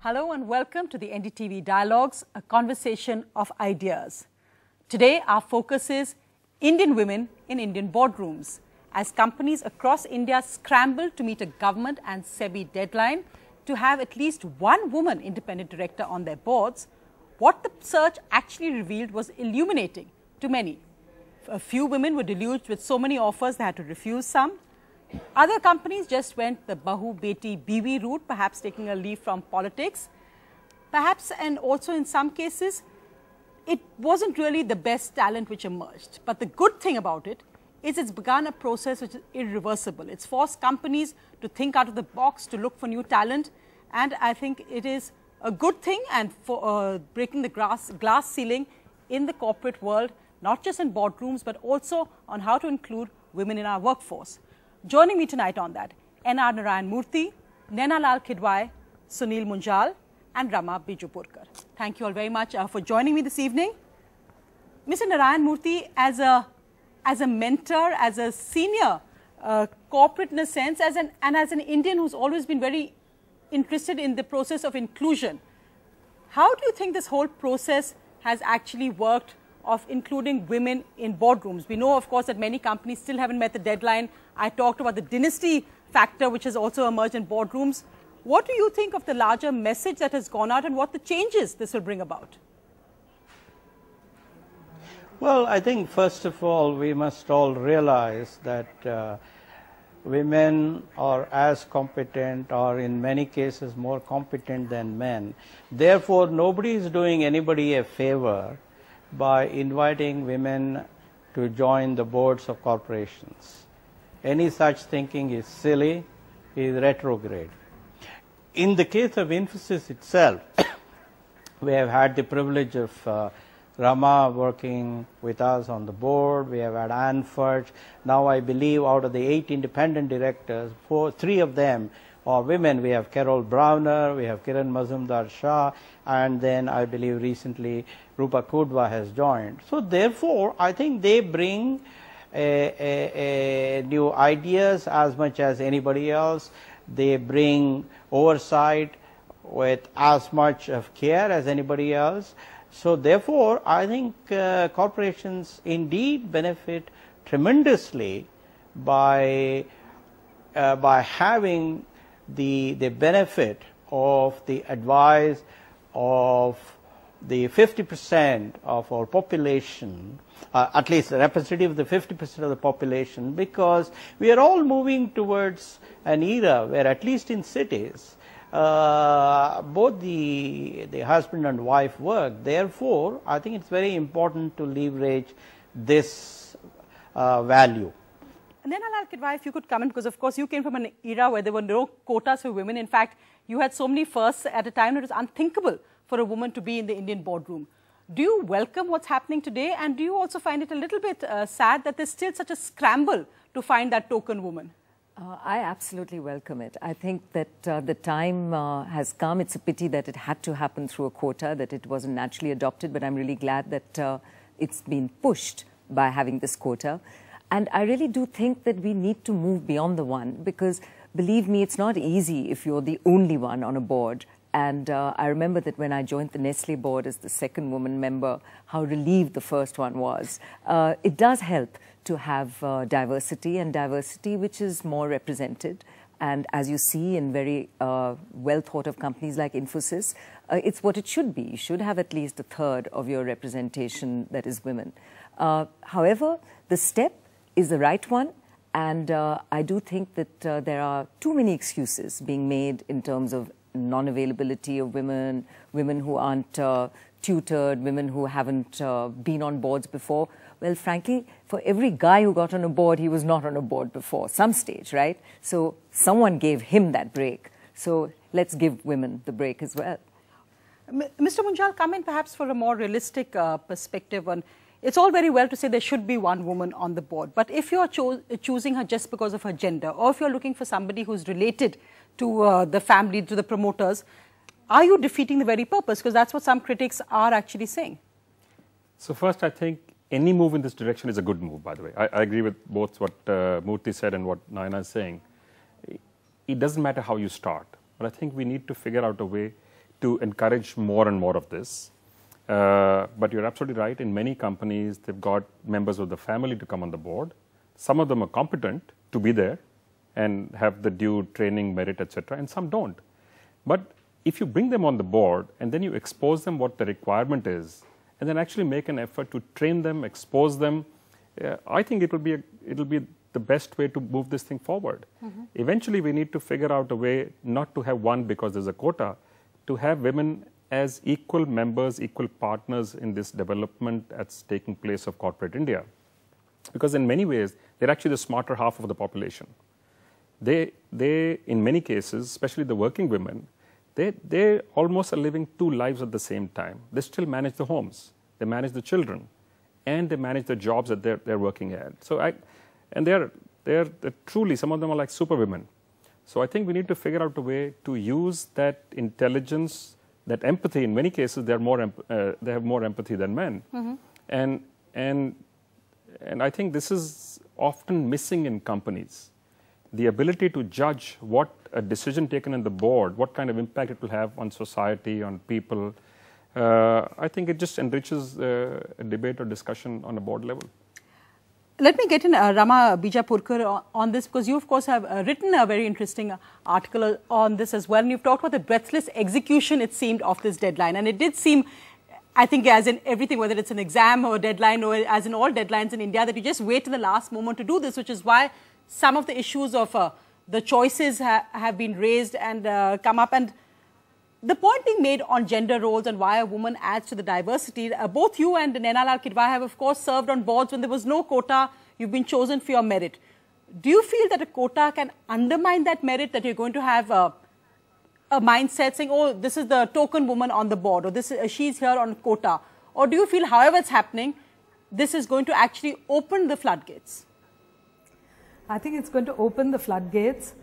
Hello and welcome to the NDTV Dialogues, a conversation of ideas. Today our focus is Indian women in Indian boardrooms. As companies across India scramble to meet a government and SEBI deadline to have at least one woman independent director on their boards, what the search actually revealed was illuminating to many. A few women were deluged with so many offers they had to refuse some. Other companies just went the bahu, beti, biwi route, perhaps taking a leave from politics. Perhaps, and also in some cases, it wasn't really the best talent which emerged. But the good thing about it is it's begun a process which is irreversible. It's forced companies to think out of the box, to look for new talent. And I think it is a good thing and for breaking the glass ceiling in the corporate world, not just in boardrooms, but also on how to include women in our workforce. Joining me tonight on that, Narayan Murthy, Naina Lal Kidwai, Sunil Munjal and Rama, Bijapurkar. Thank you all very much for joining me this evening. Mr. Narayan Murthy, as a mentor, as a senior corporate in a sense, as an Indian who's always been very interested in the process of inclusion, how do you think this whole process has actually worked of including women in boardrooms? We know, of course, that many companies still haven't met the deadline. I talked about the dynasty factor, which has also emerged in boardrooms. What do you think of the larger message that has gone out and what the changes this will bring about? Well, I think first of all, we must all realize that women are as competent or in many cases more competent than men. Therefore, nobody is doing anybody a favor by inviting women to join the boards of corporations. Any such thinking is silly, is retrograde. In the case of Infosys itself, we have had the privilege of Rama working with us on the board. We have had Anne Fudge. Now I believe out of the 8 independent directors, 3 of them are women. We have Carol Browner, we have Kiran Mazumdar-Shah, and then I believe recently Rupa Kudwa has joined. So therefore, I think they bring new ideas as much as anybody else. They bring oversight with as much of care as anybody else. So therefore, I think corporations indeed benefit tremendously by having the benefit of the advice of the 50% of our population, at least the representative of the 50% of the population, because we are all moving towards an era where, at least in cities, both the husband and wife work. Therefore, I think it's very important to leverage this value. And then Naina Lal Kidwai, if you could comment, because of course you came from an era where there were no quotas for women. In fact, you had so many firsts at a time it was unthinkable for a woman to be in the Indian boardroom. Do you welcome what's happening today, and do you also find it a little bit sad that there's still such a scramble to find that token woman? I absolutely welcome it. I think that the time has come. It's a pity that it had to happen through a quota, that it wasn't naturally adopted, but I'm really glad that it's been pushed by having this quota. And I really do think that we need to move beyond the one, because believe me, it's not easy if you're the only one on a board. And I remember that when I joined the Nestle board as the second woman member, how relieved the first one was. It does help to have diversity, and diversity which is more represented. And as you see in very well thought of companies like Infosys, it's what it should be. You should have at least 1/3 of your representation that is women. However, the step is the right one. And I do think that there are too many excuses being made in terms of non-availability of women, women who aren't tutored, women who haven't been on boards before. Well, frankly, for every guy who got on a board, he was not on a board before, some stage, right? So someone gave him that break. So let's give women the break as well. Mr. Munjal, come in perhaps for a more realistic perspective on. It's all very well to say there should be one woman on the board, but if you're choosing her just because of her gender, or if you're looking for somebody who's related to the family, to the promoters, are you defeating the very purpose? Because that's what some critics are actually saying. So first, I think any move in this direction is a good move, by the way. I agree with both what Murthy said and what Naina is saying. It doesn't matter how you start, but I think we need to figure out a way to encourage more and more of this. But you're absolutely right. In many companies, they've got members of the family to come on the board. Some of them are competent to be there and have the due training, merit, etc., and some don't. But if you bring them on the board and then you expose them what the requirement is, and then actually make an effort to train them, expose them, I think it'll be the best way to move this thing forward. Eventually, we need to figure out a way not to have one because there's a quota, to have women as equal members, equal partners in this development that's taking place of corporate India. Because in many ways, they're actually the smarter half of the population. They in many cases, especially the working women, they almost are living two lives at the same time. They still manage the homes, they manage the children, and they manage the jobs that they're working at. So they're truly, some of them are like super women. So I think we need to figure out a way to use that intelligence, that empathy. In many cases, they have more empathy than men, and I think this is often missing in companies. The ability to judge what a decision taken in the board, what kind of impact it will have on society, on people. I think it just enriches a debate or discussion on a board level. Let me get in Rama Bijapurkar on this, because you of course have written a very interesting article on this as well, and you've talked about the breathless execution, it seemed, of this deadline. And it did seem, I think, as in everything, whether it's an exam or a deadline or as in all deadlines in India, that you just wait to the last moment to do this, which is why some of the issues of the choices have been raised and come up. And the point being made on gender roles and why a woman adds to the diversity, both you and Naina Lal Kidwai have, of course, served on boards when there was no quota. You've been chosen for your merit. Do you feel that a quota can undermine that merit, that you're going to have a mindset saying, oh, this is the token woman on the board, or she's here on quota? Or do you feel, however it's happening, this is going to actually open the floodgates? I think it's going to open the floodgates.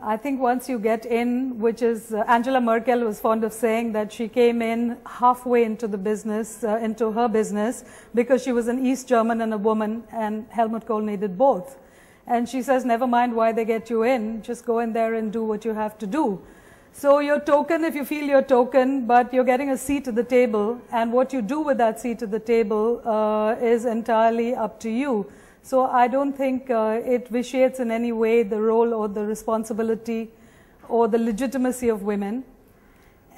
I think once you get in, which is Angela Merkel was fond of saying that she came in halfway into the business, into her business, because she was an East German and a woman, and Helmut Kohl needed both. And she says, never mind why they get you in, just go in there and do what you have to do. So you're token if you feel you're token, but you're getting a seat at the table, and what you do with that seat at the table is entirely up to you. So I don't think it vitiates in any way the role or the responsibility or the legitimacy of women.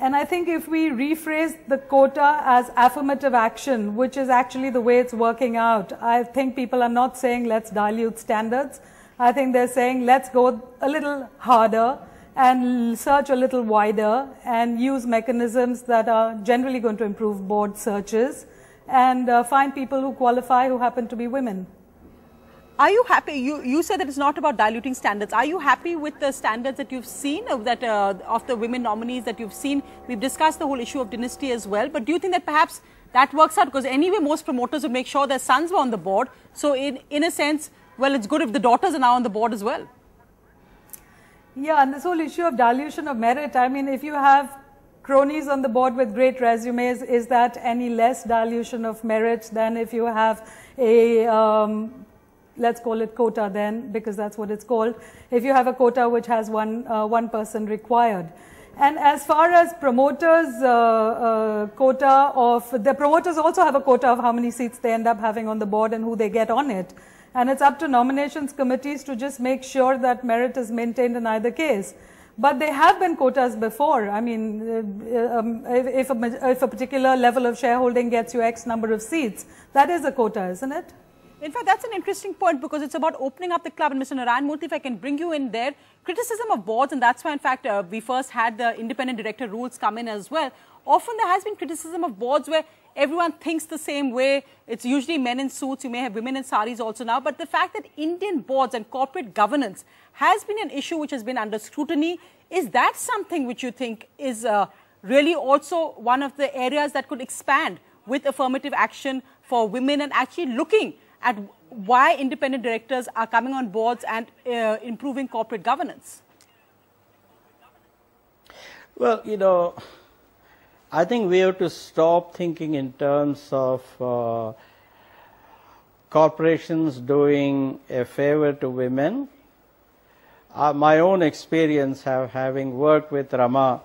And I think if we rephrase the quota as affirmative action, which is actually the way it's working out, I think people are not saying let's dilute standards. I think they're saying let's go a little harder and search a little wider and use mechanisms that are generally going to improve board searches and find people who qualify who happen to be women. Are you happy? You said that it's not about diluting standards. Are you happy with the standards that you've seen of the women nominees that you've seen? We've discussed the whole issue of dynasty as well, but do you think that perhaps that works out? Because anyway, most promoters would make sure their sons were on the board. So in a sense, well, it's good if the daughters are now on the board as well. Yeah, and this whole issue of dilution of merit, I mean, if you have cronies on the board with great resumes, is that any less dilution of merit than if you have a let's call it quota then, because that's what it's called, if you have a quota which has one person required. And as far as promoters' quota of, the promoters also have a quota of how many seats they end up having on the board and who they get on it. And it's up to nominations committees to just make sure that merit is maintained in either case. But there have been quotas before. I mean, if a particular level of shareholding gets you X number of seats, that is a quota, isn't it? In fact, that's an interesting point, because it's about opening up the club. And Mr. Narayan, Murthy, if I can bring you in there, criticism of boards, and that's why, in fact, we first had the independent director rules come in as well. Often there has been criticism of boards where everyone thinks the same way. It's usually men in suits. You may have women in saris also now. But the fact that Indian boards and corporate governance has been an issue which has been under scrutiny, is that something which you think is really also one of the areas that could expand with affirmative action for women, and actually looking at why independent directors are coming on boards and improving corporate governance? Well, you know, I think we have to stop thinking in terms of corporations doing a favor to women. My own experience having worked with Rama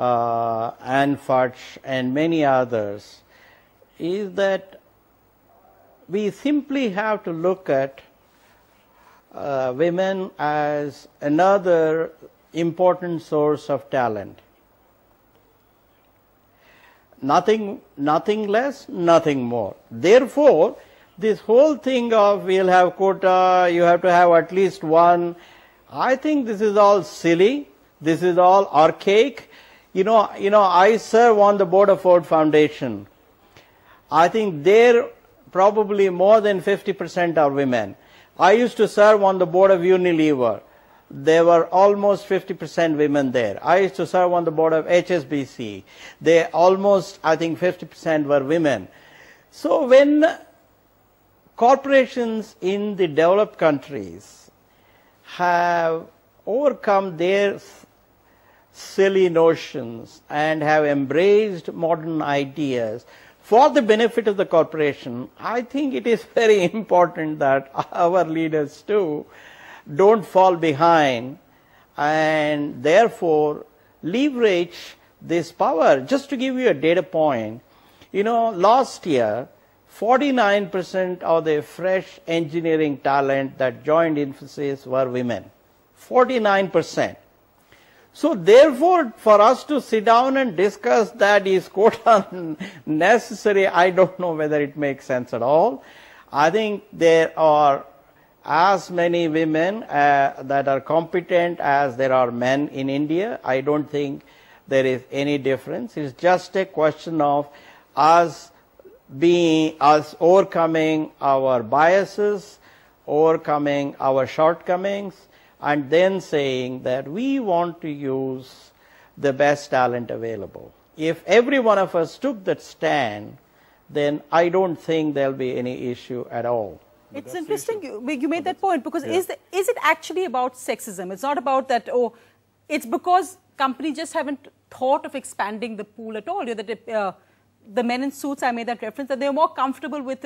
Anne Fudge and many others, is that we simply have to look at women as another important source of talent. Nothing less, nothing more. Therefore, this whole thing of we'll have quota, you have to have at least one, I think this is all silly. This is all archaic. You know, I serve on the board of Ford Foundation. I think there probably more than 50% are women. I used to serve on the board of Unilever. There were almost 50% women there. I used to serve on the board of HSBC. They almost, I think 50% were women. So when corporations in the developed countries have overcome their silly notions and have embraced modern ideas for the benefit of the corporation, I think it is very important that our leaders too don't fall behind and therefore leverage this power. Just to give you a data point, last year 49% of the fresh engineering talent that joined Infosys were women. 49%. So therefore, for us to sit down and discuss that is quota necessary, I don't know whether it makes sense at all. I think there are as many women that are competent as there are men in India. I don't think there is any difference. It's just a question of us overcoming our biases, overcoming our shortcomings, and then saying that we want to use the best talent available. If every one of us took that stand, then I don't think there'll be any issue at all. It's interesting you made that point, because is it actually about sexism? It's not about that, it's because companies just haven't thought of expanding the pool at all. The men in suits, I made that reference, that they're more comfortable with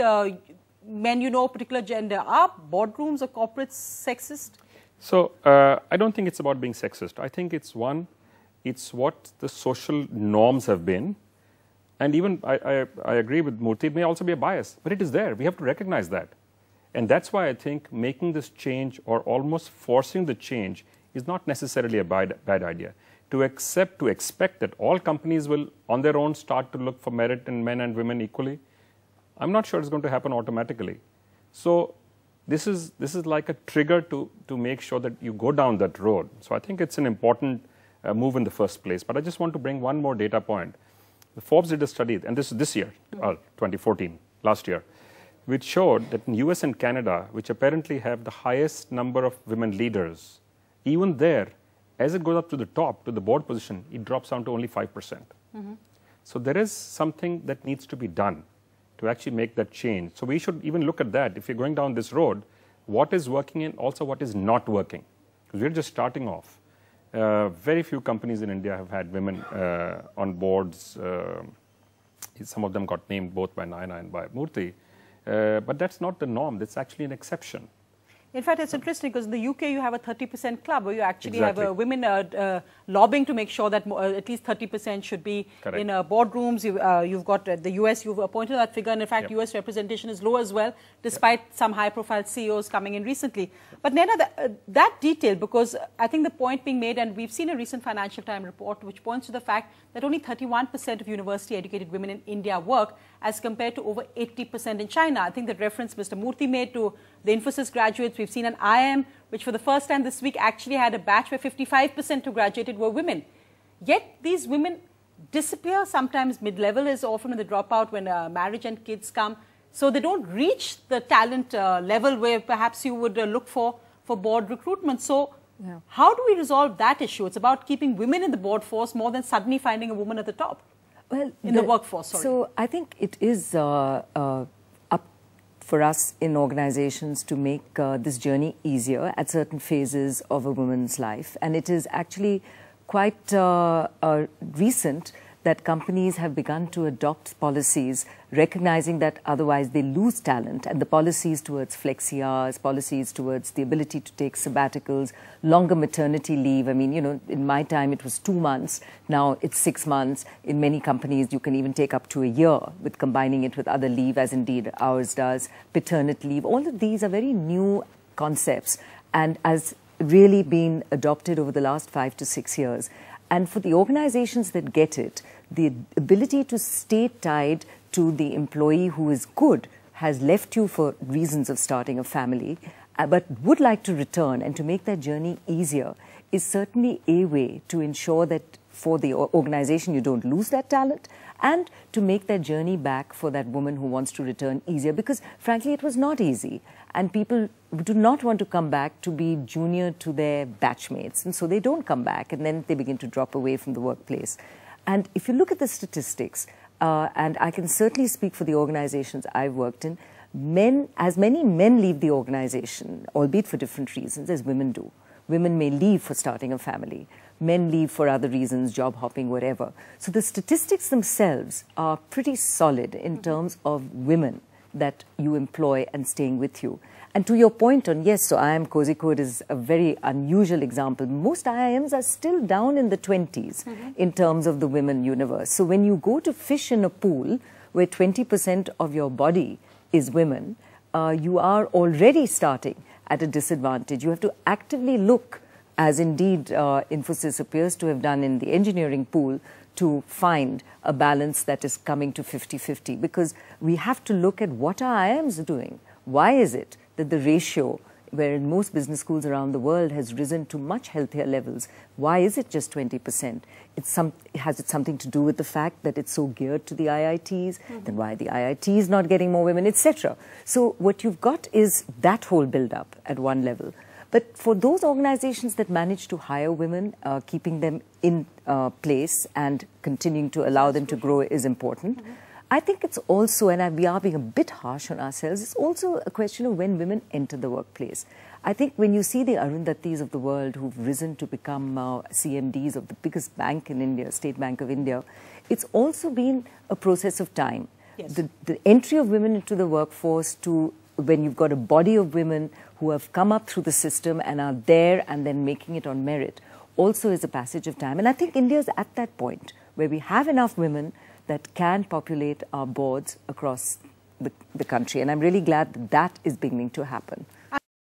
men, particular gender. Are boardrooms or corporates sexist? So, I don't think it's about being sexist. I think it's what the social norms have been. And even, I agree with Murthy, it may also be a bias, but it is there. We have to recognize that. And that's why I think making this change or almost forcing the change is not necessarily a bad idea. To expect that all companies will on their own start to look for merit in men and women equally, I'm not sure it's going to happen automatically. So this is like a trigger to make sure that you go down that road. So I think it's an important move in the first place. But I just want to bring one more data point. The Forbes did a study, and this year, 2014, last year, which showed that in US and Canada, which apparently have the highest number of women leaders, even there, as it goes up to the top, to the board position, it drops down to only 5%. So there is something that needs to be done to actually make that change. So we should even look at that. If you're going down this road, what is working and also what is not working? Because we're just starting off. Very few companies in India have had women on boards. Some of them got named both by Naina and by Murthy. But that's not the norm. That's actually an exception. In fact, it's interesting because in the UK you have a 30% club where you actually have women lobbying to make sure that at least 30% should be in boardrooms. You've got the US, you've appointed that figure, and in fact US representation is low as well, despite some high-profile CEOs coming in recently. But Naina, that detail, because I think the point being made, and we've seen a recent Financial Times report which points to the fact that only 31% of university-educated women in India work as compared to over 80% in China. I think the reference Mr. Murthy made to the Infosys graduates, we've seen an IIM, which for the first time this week actually had a batch where 55% who graduated were women. Yet these women disappear, sometimes mid-level is often when they drop out when marriage and kids come. So they don't reach the talent level where perhaps you would look for board recruitment. So how do we resolve that issue? It's about keeping women in the board force more than suddenly finding a woman at the top. Well, in the workforce, sorry. So I think it is up for us in organizations to make this journey easier at certain phases of a woman's life. And it is actually quite recent that companies have begun to adopt policies recognizing that otherwise they lose talent, and the policies towards flexi hours, policies towards the ability to take sabbaticals, longer maternity leave. I mean, you know, in my time it was 2 months, now it's 6 months. In many companies you can even take up to a year with combining it with other leave, as indeed ours does, paternity leave. All of these are very new concepts and has really been adopted over the last 5 to 6 years. And for the organizations that get it, the ability to stay tied to the employee who is good, has left you for reasons of starting a family, but would like to return and to make that journey easier, is certainly a way to ensure that for the organization you don't lose that talent, and to make that journey back for that woman who wants to return easier, because frankly it was not easy, and people do not want to come back to be junior to their batchmates, and so they don't come back, and then they begin to drop away from the workplace. And if you look at the statistics, and I can certainly speak for the organizations I've worked in, as many men leave the organization, albeit for different reasons, as women do. Women may leave for starting a family. Men leave for other reasons, job hopping, whatever. So the statistics themselves are pretty solid in terms of women that you employ and staying with you. And to your point on, yes, so IIM Kozhikode is a very unusual example. Most IIMs are still down in the 20s in terms of the women universe. So when you go to fish in a pool where 20% of your body is women, you are already starting at a disadvantage. You have to actively look, as indeed Infosys appears to have done in the engineering pool, to find a balance that is coming to 50-50, because we have to look at what our IIMs doing. Why is it that the ratio, where in most business schools around the world, has risen to much healthier levels? Why is it just 20%? Has it something to do with the fact that it's so geared to the IITs? Then why are the IITs not getting more women, etc.? So what you've got is that whole build-up at one level. But for those organizations that manage to hire women, keeping them in place and continuing to allow them to grow is important. I think it's also, and we are being a bit harsh on ourselves, it's also a question of when women enter the workplace. I think when you see the Arundhatis of the world who've risen to become CMDs of the biggest bank in India, State Bank of India, it's also been a process of time. Yes. The entry of women into the workforce, to when you've got a body of women who have come up through the system and are there and then making it on merit, also is a passage of time. And I think India's at that point where we have enough women that can populate our boards across the country. And I'm really glad that that is beginning to happen.